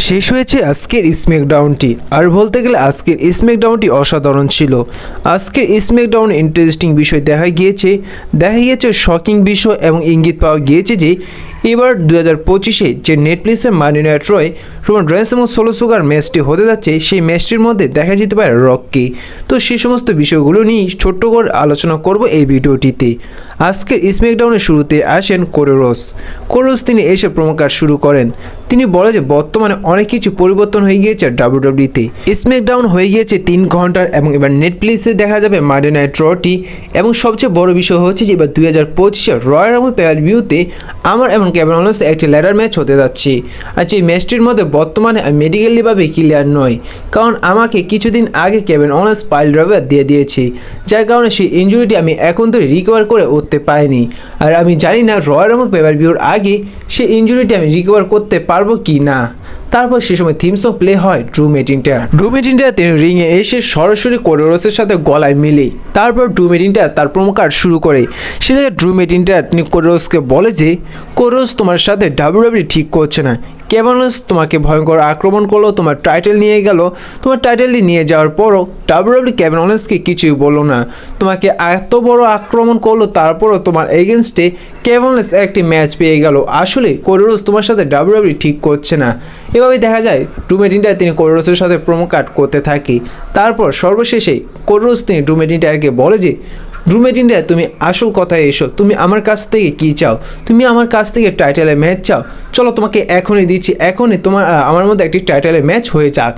শেষ হয়েছে আজকের স্ম্যাকডাউনটি। আর বলতে গেলে আজকের স্ম্যাকডাউনটি অসাধারণ ছিল। আজকের স্ম্যাকডাউন ইন্টারেস্টিং বিষয় দেখা গিয়েছে শকিং বিষয় এবং ইঙ্গিত পাওয়া গিয়েছে যে এবার 2025-এ যে নেটফ্লিক্সের মানি নাইট রয় রোমান রেন্স এবং সোলো সুগার ম্যাচটি হতে যাচ্ছে, সেই ম্যাচটির মধ্যে দেখা যেতে পারে রককে। তো সেই সমস্ত বিষয়গুলো নিয়ে ছোট্ট করে আলোচনা করব এই ভিডিওটিতে। আজকের স্ম্যাকডাউনের শুরুতে আসেন কোরোস। তিনি এসে প্রোমো কার্ড শুরু করেন। তিনি বলে যে বর্তমানে অনেক কিছু পরিবর্তন হয়ে গিয়েছে ডাব্লিউডাব্লিউতে। স্ম্যাকডাউন হয়ে গিয়েছে 3 ঘন্টার এবং এবার নেটফ্লিক্সে দেখা যাবে মানডে নাইট রটি। এবং সবচেয়ে বড় বিষয় হচ্ছে যে এবার 2025-এ রয়্যাল রাম্বল পেয়ার ভিউতে আমার এবং কেভিন ওলেন্স একটি ল্যাডার ম্যাচ হতে যাচ্ছে। আর এই ম্যাচটির মধ্যে বর্তমানে আমি মেডিকেলিভাবে ক্লিয়ার নয়, কারণ আমাকে কিছুদিন আগে কেভিন ওলেন্স পাইল ড্রাইভার দিয়ে দিয়েছি, যার কারণে সেই ইনজুরিটি আমি এখন ধরে রিকভার করে উঠতে পারিনি। আর আমি জানি না রয়্যাল রাম্বল পেয়ার ভিউর আগে সেই ইনজুরিটি আমি রিকভার করতে পারবো কি না। তারপর সে সময় থিম সং প্লে হয় ড্রু ম্যাকিন্টায়ার তিনি রিংয়ে এসে সরাসরি কোরোসের সাথে গলায় মিলে তারপর ড্রু ম্যাকিন্টায়ার তার প্রোমো কার্ড শুরু করে। সেখানে ড্রু ম্যাকিন্টায়ার তিনি কোরোসকে বলে যে কোরোস তোমার সাথে ডাব্লিউডাব্লিউ ঠিক করছে না। কেভিন ওলেন্স তোমাকে ভয়ঙ্কর আক্রমণ করলো, তোমার টাইটেল নিয়ে গেল, তোমার টাইটেলটি নিয়ে যাওয়ার পরও ডাব্লিউডাব্লিউ কেভিন ওলেন্সকে কিছুই বললো না। তোমাকে এত বড় আক্রমণ করলো, তারপরও তোমার এগেনস্টে কেভিন ওলেন্স একটি ম্যাচ পেয়ে গেল। আসলে কোরোস তোমার সাথে ডাব্লিউডাব্লিউ ঠিক করছে না। এভাবেই দেখা যায় ড্রু ম্যাকিন্টায়ার তিনি কোরোসের সাথে প্রোমো কার্ড করতে থাকে। তারপর সর্বশেষে কোরোস তিনি ড্রু ম্যাকিন্টায়ারকে বলে যে ড্রু ম্যাকিন্টায়ার তুমি আসল কথায় এসো, তুমি আমার কাছ থেকে কী চাও? তুমি আমার কাছ থেকে টাইটেলের ম্যাচ চাও? চলো তোমাকে এখনই দিচ্ছি, এখনই তোমার আমার মধ্যে একটি টাইটেলের ম্যাচ হয়ে যাক।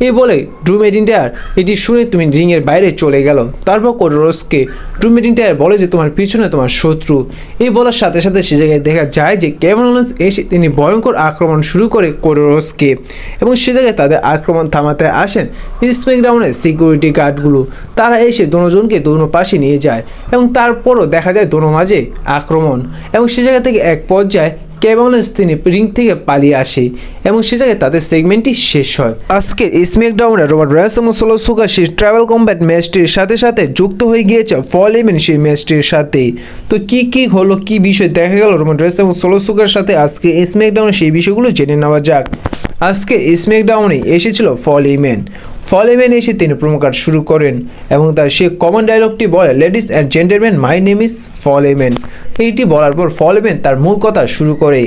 এই বলে ড্রু ম্যাকিন্টায়ার এটি শুনে তুমি রিংয়ের বাইরে চলে গেল। তারপর কোরোসকে ড্রু ম্যাকিন্টায়ার বলে যে তোমার পিছনে তোমার শত্রু। এই বলার সাথে সাথে সে জায়গায় দেখা যায় যে কেভিন ওলেন্স এসে তিনি ভয়ঙ্কর আক্রমণ শুরু করে কোরোসকে, এবং সে জায়গায় তাদের আক্রমণ থামাতে আসেন স্ম্যাকডাউনের সিকিউরিটি গার্ডগুলো। তারা এসে দুজনকে দুনো পাশে নিয়ে যায় এবং তারপরও দেখা যায় দোনো মাঝে আক্রমণ, এবং সে জায়গা থেকে এক পর্যায়ে কেভিন ওলেন্স তিনি রিং থেকে পালিয়ে আসে এবং সে জায়গায় তাদের সেগমেন্টটি শেষ হয়। আজকের স্ম্যাকডাউনে রোমান রেন্স এবং সোলো সুগার সেই ট্রাভেল কম্ব্যাট ম্যাচটির সাথে সাথে যুক্ত হয়ে গিয়েছে ফল ইভেন্ট সেই ম্যাচটির সাথে। তো কি হলো, কি বিষয় দেখা গেল রোমান রেন্স এবং সোলো সুগার সাথে আজকে স্ম্যাকডাউনে, সেই বিষয়গুলো জেনে নেওয়া যাক। আজকে স্ম্যাকডাউনে এসেছিল ফল ইভেন্ট এসে তিনি প্রোমো কার্ড শুরু করেন এবং তার সে কমন ডায়লগটি বলে, ladies and gentleman, my name is fall event. এইটি বলার পর ফল ইভেন্ট তার মূল কথা শুরু করে।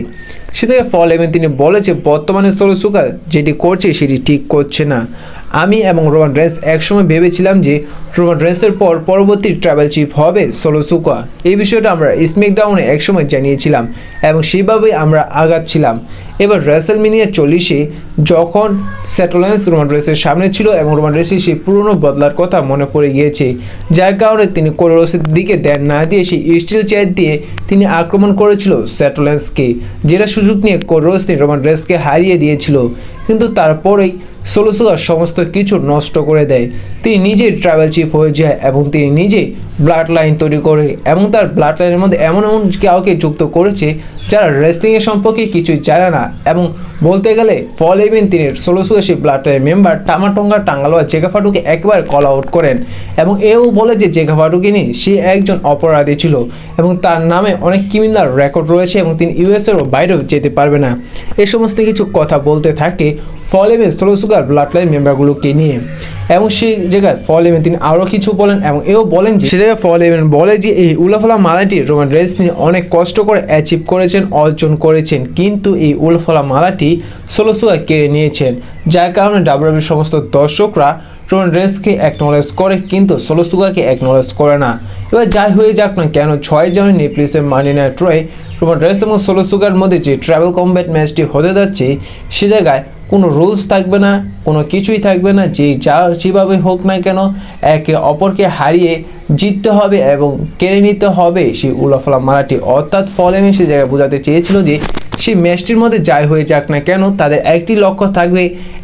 সে থেকে ফল ইভেন্ট তিনি বলে যে বর্তমানে সোলো সুগার যেটি করছে সেটি ঠিক করছে না। আমি এবং রোমান রেন্স একসময় ভেবেছিলাম যে রোমান রেন্সের পর পরবর্তী ট্রাইবাল চিফ হবে সোলো সুগা। এই বিষয়টা আমরা স্ম্যাকডাউনে একসময় জানিয়েছিলাম এবং সেইভাবেই আমরা আগাচ্ছিলাম। এবার রেসেলমেনিয়া 40-এ যখন সেথ রলিন্স রোমান রেন্সের সামনে ছিল এবং রোমান রেন্সের সেই পুরনো বদলার কথা মনে পড়ে গিয়েছে, যার কারণে তিনি কোরোসের দিকে ধ্যান না দিয়ে সেই স্টিল চেয়ার দিয়ে তিনি আক্রমণ করেছিল সেথ রলিন্সকে, যেটা সুযোগ নিয়ে কোরোস রোমান রেন্সকে হারিয়ে দিয়েছিল। কিন্তু তারপরেই সোলো সুগার সমস্ত কিছু নষ্ট করে দেয়। তিনি নিজেই ট্রাইবাল চিফ হয়ে যায় এবং তিনি নিজেই ব্লাড লাইন তৈরি করে এবং তার ব্লাড লাইনের মধ্যে এমন কাউকে যুক্ত করেছে যারা রেসলিংয়ের সম্পর্কে কিছুই জানে না। এবং বলতে গেলে ফল ইভেন্ট তিনি সোলো সুগার সেই ব্লাড লাইনের মেম্বার টামাটঙ্গা টাঙ্গালোয়া জেগা ফাটুকে একেবারে কল আউট করেন এবং এও বলে যে জেগা ফাটুকে নিয়ে সে একজন অপরাধী ছিল এবং তার নামে অনেক ক্রিমিনাল রেকর্ড রয়েছে এবং তিনি ইউএসএরও বাইরেও যেতে পারবে না। এই সমস্ত কিছু কথা বলতে থাকে fall event solo sugar blood line মেম্বারগুলোকে নিয়ে। এবং সেই জায়গায় ফল ইভেন্ট তিনি আরও কিছু বলেন এবং এও বলেন যে সে জায়গায় ফল ইভেন্ট বলে যে এই উলাফলা মালাটি রোমান রেন্স নিয়ে অনেক কষ্ট করে অ্যাচিভ করেছেন, অর্জন করেছেন, কিন্তু এই উলাফলা মালাটি সোলো সুগার কেড়ে নিয়েছেন, যার কারণে ডাব্লিউডাব্লিউর সমস্ত দর্শকরা রোমান রেন্সকে অ্যাকনোলেজ করে কিন্তু সোলো সুগারকে অ্যাকনোলেজ করে না। এবার যাই হয়ে যাক না কেন 6 জানুয়ারি নেটফ্লিক্সের মানি নাইট রয়ে রোমান রেন্স এবং সোলো সুগার মধ্যে যে ট্রাভেল কম্ব্যাট ম্যাচটি হতে যাচ্ছে, সে জায়গায় কোনো রুলস থাকবে না, কোনো কিছুই থাকবে না। যেভাবে হোক না কেন একে অপরকে হারিয়ে জিততে হবে এবং কেড়ে নিতে হবে সেই উলাফলা মালাটি। অর্থাৎ ফল ইভেন্ট সে জায়গায় বোঝাতে চেয়েছিল যে সেই ম্যাচটির মধ্যে যাই হয়ে যাক না কেন তাদের একটি লক্ষ্য থাকবে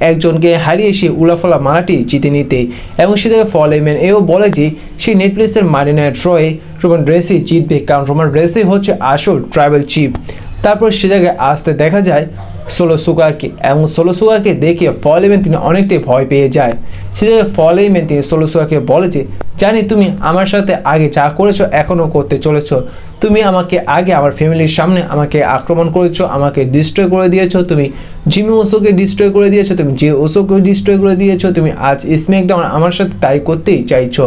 একজনকে হারিয়ে সেই উলাফলা মালাটি জিতে নিতে। এবং সে জায়গায় ফল ইভেন্ট এও বলে যে সেই নেটফ্লিক্সের মানি নাইট রয়ে রোমান রেন্সই জিতবে, কারণ রোমান রেন্সই হচ্ছে আসল ট্রাইবাল চিফ। তারপর সে জায়গায় আসতে দেখা যায় সোলো সুগাকে, এবং সোলো সুগাকে দেখে ফল হেমেন তিনি অনেকটাই ভয় পেয়ে যায়। সেটা ফল হেমেন তিনি সোলো সুগাকে বলে যে, জানি তুমি আমার সাথে আগে যা করেছো এখনও করতে চলেছো, তুমি আমাকে আগে আমার ফ্যামিলির সামনে আমাকে আক্রমণ করেছো, আমাকে ডিস্ট্রয় করে দিয়েছো, তুমি জিমি ওসোকে ডিস্ট্রয় করে দিয়েছো, তুমি জে ওসোকে ডিস্ট্রয় করে দিয়েছো, তুমি আজ স্ম্যাকডাউন আমার সাথে তাই করতেই চাইছো।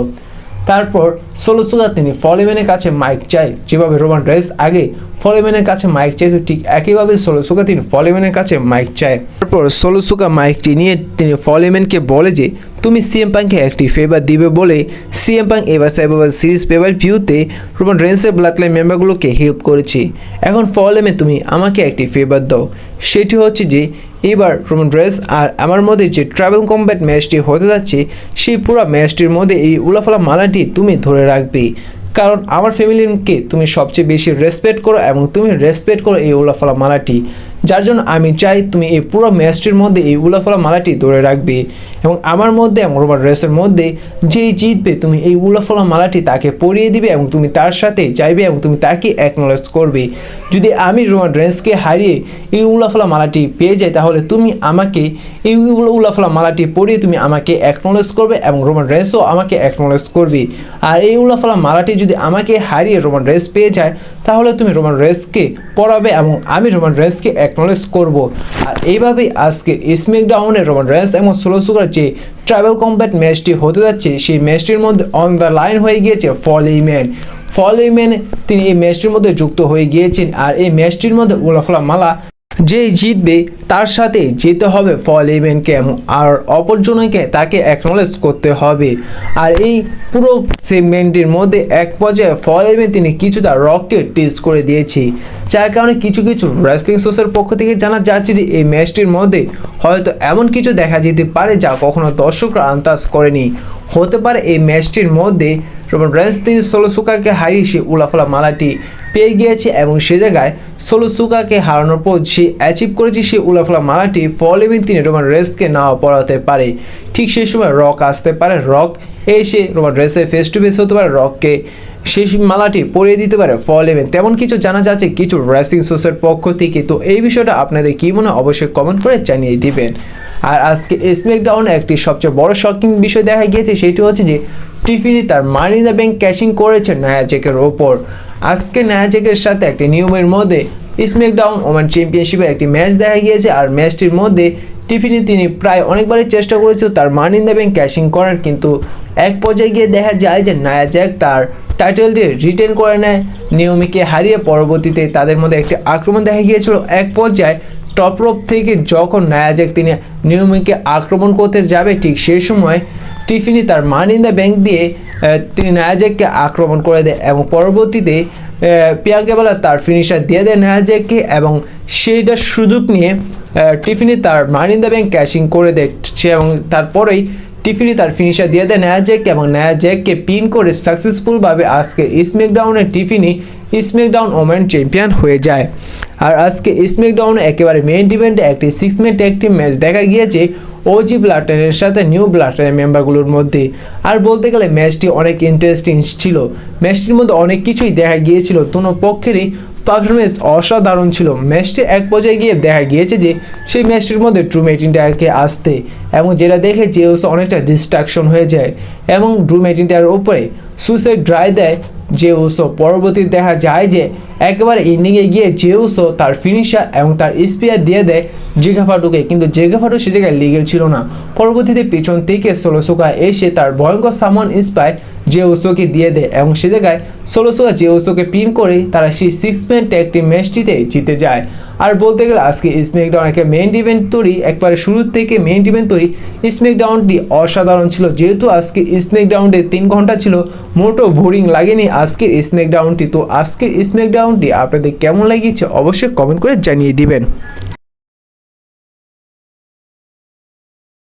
তারপর সোলো সুগা তিনি ফল হেমেনের কাছে মাইক চায়, যেভাবে রোমান রেইন্স আগে ফল হেমেনের কাছে মাইক চাইতো ঠিক একইভাবে সোলো সুগা তিনি ফল হেমেনের কাছে মাইক চায়। তারপর সোলো সুগা মাইকটি নিয়ে তিনি ফল হেমেনকে বলে যে, তুমি সিএম পাংকে একটি ফেভার দিবে বলে সিএম পাং এবার সাইবার সিরিজ পেপার ভিউতে রোমান রেইন্সের ব্লাড লাইন মেম্বারগুলোকে হেল্প করেছি। এখন ফল হেমেন তুমি আমাকে একটি ফেভার দাও, সেটি হচ্ছে যে এবার রোমান রেইন্স আর আমার মধ্যে যে ট্রাভেল কম্ব্যাট ম্যাচটি হতে যাচ্ছে সেই পুরো ম্যাচটির মধ্যে এই উলাফালা মালাটি তুমি ধরে রাখবে, কারণ আমার ফ্যামিলিকে তুমি সবচেয়ে বেশি রেসপেক্ট করো এবং তুমি রেসপেক্ট করো এই উলাফালা মালাটি, যার জন্য আমি চাই তুমি এই পুরো ম্যাচটির মধ্যে এই উলাফালা মালাটি ধরে রাখবে এবং আমার মধ্যে এবং রোমান রেইন্সের মধ্যে যেই জিতবে তুমি এই উলাফালা মালাটি তাকে পরিয়ে দিবে এবং তুমি তার সাথে চাইবে এবং তুমি তাকে অ্যাকনোলেজ করবে। যদি আমি রোমান রেইন্সকে হারিয়ে এই উলাফালা মালাটি পেয়ে যাই তাহলে তুমি আমাকে এই উলাফালা মালাটি পরিয়ে তুমি আমাকে অ্যাকনোলেজ করবে এবং রোমান রেইন্সও আমাকে অ্যাকনোলেজ করবে। আর এই উলাফালা মালাটি যদি আমাকে হারিয়ে রোমান রেইন্স পেয়ে যায় তাহলে তুমি রোমান রেইন্সকে পরাবে এবং আমি রোমান রেইন্সকে অ্যাকনোলেজ করব। আর এইভাবেই আজকে স্ম্যাকডাউনে রোমান রেইন্স এবং সোলো সুগার যে ট্রাভেল কম্ব্যাট ম্যাচটি হতে যাচ্ছে সেই ম্যাচটির মধ্যে অন দ্য লাইন হয়ে গিয়েছে ফল হেমেন। ফল হেমেন তিনি এই ম্যাচটির মধ্যে যুক্ত হয়ে গিয়েছেন আর এই ম্যাচটির মধ্যে উলাফালা মালা যেই জিতবে তার সাথে যেতে হবে ফল হেমেনকে আর অপরজনকে তাকে অ্যাকনোলেজ করতে হবে। আর এই পুরো সেগমেন্টের মধ্যে এক পর্যায়ে ফল হেমেন তিনি কিছুটা রককে টেস্ট করে দিয়েছে, যার কারণে কিছু কিছু রেসলিং সোর্সের পক্ষ থেকে জানা যাচ্ছে যে এই ম্যাচটির মধ্যে হয়তো এমন কিছু দেখা যেতে পারে যা কখনো দর্শকরা আন্দাজ করেনি। হতে পারে এই ম্যাচটির মধ্যে রোমান রেইন্স তিনি সোলো সুগাকে হারিয়ে সে উলাফালা মালাটি পেয়ে গিয়েছে এবং সে জায়গায় সোলো সুগাকে হারানোর পর সে অ্যাচিভ করেছে সে উলাফালা মালাটি ফল হেমেন তিনি রোমান রেইন্সকে নাও পড়াতে পারে। ঠিক সেই সময় রক আসতে পারে, রক এসে রোমান রেইন্সের ফেস টু ফেস হতে পারে, রককে সেই মালাটি পরিয়ে দিতে পারে ফল হেমেন, তেমন কিছু জানা যাচ্ছে কিছু রেসলিং সোর্সের পক্ষ থেকে। তো এই বিষয়টা আপনাদের কী মনে হয় অবশ্যই কমেন্ট করে জানিয়ে দিবেন। আর আজকে স্ম্যাকডাউনে একটি সবচেয়ে বড় শকিং বিষয় দেখা গিয়েছে, সেটি হচ্ছে যে টিফিনি তার মানি ইন দ্য ব্যাংক ক্যাশিং করেছে নায়া জ্যাকের ওপর। আজকে নায়া জ্যাকের সাথে একটি নিয়মের মধ্যে স্ম্যাকডাউন ওমেন চ্যাম্পিয়নশিপের একটি ম্যাচ দেখা গিয়েছে আর ম্যাচটির মধ্যে টিফিনি তিনি প্রায় অনেকবারই চেষ্টা করেছিল তার মানি ইন দ্য ব্যাংক ক্যাশিং করার, কিন্তু এক পর্যায়ে গিয়ে দেখা যায় যে নায়া জ্যাক তার টাইটেলটি রিটেন করে নেয় নিয়মিকে হারিয়ে। পরবর্তীতে তাদের মধ্যে একটি আক্রমণ দেখা গিয়েছিল এক পর্যায়ে টপ রোপ থেকে যখন নায়া জ্যাক তিনি নিয়মিকে আক্রমণ করতে যাবে ঠিক সেই সময় টিফিনি তার মানি ইন দ্য ব্যাংক দিয়ে তিনি নায়া জ্যাককে আক্রমণ করে দেয় এবং পরবর্তীতে পিয়াঙ্কা বেলার তার ফিনিশার দিয়ে দেয় নায়া জ্যাককে এবং সেইটার সুযোগ নিয়ে টিফিনি তার মানি ইন দ্য ব্যাংক ক্যাশিং করে দেয় এবং তারপরেই টিফিনি তার ফিনিশার দিয়ে দেয় নায়া জ্যাককে এবং নায়া জ্যাককে পিন করে সাকসেসফুলভাবে আজকে স্ম্যাকডাউনে টিফিনি স্ম্যাকডাউন ওমেন চ্যাম্পিয়ন হয়ে যায়। আর আজকে স্ম্যাকডাউনে একেবারে মেইন ইভেন্টে একটি 6 ম্যান ট্যাগ টিম ম্যাচ দেখা গিয়েছে ওজি ব্লাড লাইনের সাথে নিউ ব্লাড লাইনের মেম্বারগুলোর মধ্যে। আর বলতে গেলে ম্যাচটি অনেক ইন্টারেস্টিং ছিল, ম্যাচটির মধ্যে অনেক কিছুই দেখা গিয়েছিল, কোনো পক্ষেরই পারফরমেন্স অসাধারণ ছিল। ম্যাচটি এক পর্যায়ে গিয়ে দেখা গিয়েছে যে সেই ম্যাচটির মধ্যে ড্রু ম্যাকইন্টায়ারকে আসতে এবং যেটা দেখে জেউস অনেকটা ডিস্ট্রাকশন হয়ে যায় এবং ড্রু ম্যাকইন্টায়ারের উপরে সুইসাইড ড্রাই দেয় জেউসো। পরবর্তীতে দেখা যায় যে একেবারে এন্ডিংয়ে গিয়ে জেউসো তার ফিনিশার এবং তার স্পিয়ার দিয়ে দেয় জেগাফাটুকে, কিন্তু জেগাফাটু সে জায়গায় লিগেল ছিল না। পরবর্তীতে পিছন থেকে সোলো সুগা এসে তার ভয়ঙ্কর সামন ইন্সপায়ার জেউসোকে দিয়ে দেয় এবং সে জায়গায় সোলো সুগা জেউসোকে পিন করে তারা সেই 6 ম্যান ট্যাগ টিম ম্যাচটিতে জিতে যায়। আর বলতে গেলে আজকে স্ম্যাকডাউন একটা মেইন ইভেন্ট তৈরি, একবারে শুরু থেকে মেইন ইভেন্ট তৈরি স্ম্যাকডাউনটি অসাধারণ ছিল। যেহেতু আজকে স্ম্যাকডাউনটি 3 ঘন্টা ছিল, মোটো বোরিং লাগেনি আজকের স্ম্যাকডাউনটি। তো আজকের স্ম্যাকডাউনটি আপনাদের কেমন লেগেছে অবশ্যই কমেন্ট করে জানিয়ে দিবেন।